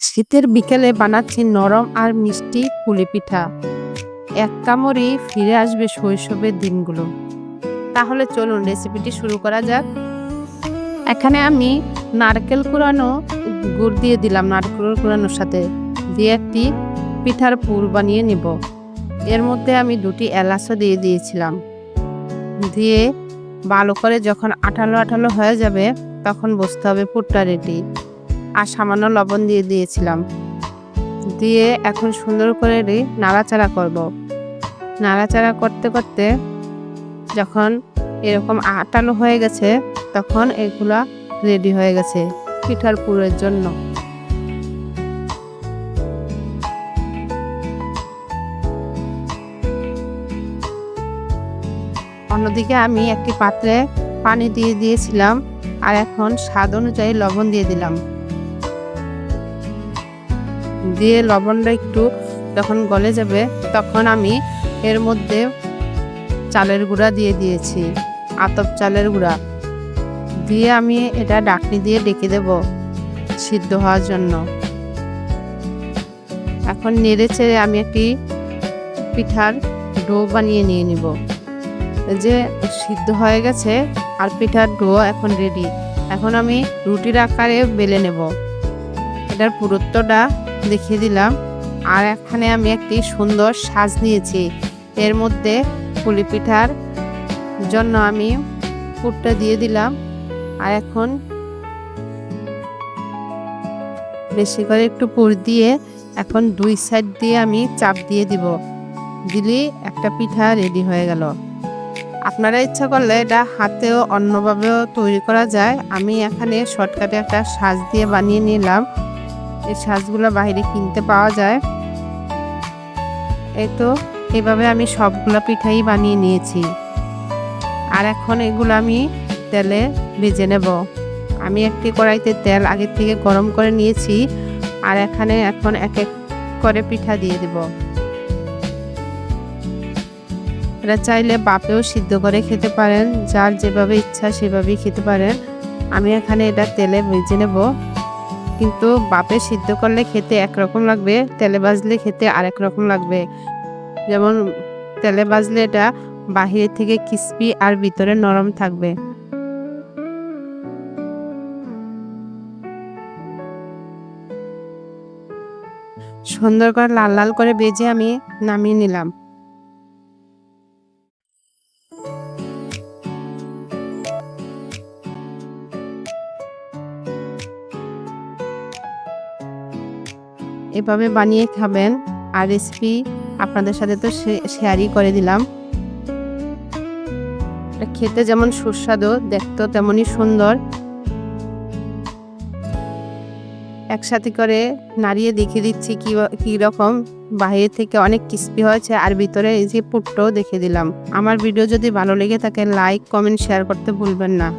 শীতের বিকেলে বানাচ্ছি নরম আর মিষ্টি পুলি পিঠা। এক কামড়েই ফিরে আসবে শৈশবের দিনগুলো। তাহলে চলুন রেসিপিটি শুরু করা যাক। এখানে আমি নারকেল কুড়ানো গুড় দিয়ে দিলাম, নারকেল কুড়ানোর সাথে দিয়ে একটি পিঠার পুর বানিয়ে নেব। এর মধ্যে আমি 2টি এলাচও দিয়ে দিয়েছিলাম। দিয়ে ভালো করে যখন আঠালো আঠালো হয়ে যাবে তখন বুঝতে হবে পুরটা রেডি। আর সামান্য লবণ দিয়ে দিয়েছিলাম। দিয়ে এখন সুন্দর করে নাড়াচাড়া করব। নাড়াচাড়া করতে করতে যখন এরকম আটালো হয়ে গেছে তখন এগুলা রেডি হয়ে গেছে পিঠার পুরের জন্য। অন্যদিকে আমি একটি পাত্রে পানি দিয়ে দিয়েছিলাম আর এখন স্বাদ অনুযায়ী লবণ দিয়ে দিলাম। দিয়ে লবণটা একটু যখন গলে যাবে তখন আমি এর মধ্যে চালের গুঁড়া দিয়ে দিয়েছি, আতপ চালের গুঁড়া দিয়ে আমি এটা ঢাকনি দিয়ে ঢেকে দেব সিদ্ধ হওয়ার জন্য। এখন নেড়ে চেড়ে আমি একটি পিঠার ডো বানিয়ে নিয়ে নিব। যে সিদ্ধ হয়ে গেছে আর পিঠার ডো এখন রেডি। এখন আমি রুটির আকারে বেলে নেব। এটার পুরুত্বটা দেখিয়ে দিলাম। আর এখানে আমি একটি সুন্দর সাজ নিয়েছি। এর মধ্যে পুলি পিঠার জন্য আমি পুরটা দিয়ে দিলাম। আর এখন বেশি করে একটু পুর দিয়ে এখন 2 সাইড দিয়ে আমি চাপ দিয়ে দিব। দিলেই একটা পিঠা রেডি হয়ে গেল। আপনারা ইচ্ছা করলে এটা হাতেও অন্যভাবেও তৈরি করা যায়। আমি এখানে শর্টকাটে একটা সাজ দিয়ে বানিয়ে নিলাম। এই সাজগুলো বাইরে কিনতে পাওয়া যায়। এই তো এইভাবে আমি সবগুলো পিঠাই বানিয়ে নিয়েছি। আর এখন এগুলো আমি তেলে ভেজে নেব। আমি একটি কড়াইতে তেল আগে থেকে গরম করে নিয়েছি। আর এখানে এখন এক এক করে পিঠা দিয়ে দেব। এটা চাইলে বাপেও সিদ্ধ করে খেতে পারেন, যার যেভাবে ইচ্ছা সেভাবেই খেতে পারেন। আমি এখানে এটা তেলে ভেজে নেব। কিন্তু বাপে সিদ্ধ করলে খেতে একরকম লাগবে, তেলে ভাজলে খেতে আরেক রকম লাগবে। যেমন তেলে ভাজলে এটা বাহিরে থেকে ক্রিস্পি আর ভিতরে নরম থাকবে। সুন্দর করে লাল লাল করে ভেজে আমি নামিয়ে নিলাম। এভাবে বানিয়ে খাবেন। আর রেসিপি আপনাদের সাথে তো শেয়ারই করে দিলাম। এটা খেতে যেমন সুস্বাদু, দেখতেও তেমনই সুন্দর। একসাথে করে নাড়িয়ে দেখিয়ে দিচ্ছি কি রকম বাইরে থেকে অনেক ক্রিস্পি হয়েছে আর ভিতরে এই যে পুরটাও দেখে দিলাম। আমার ভিডিও যদি ভালো লেগে থাকে লাইক, কমেন্ট, শেয়ার করতে ভুলবেন না।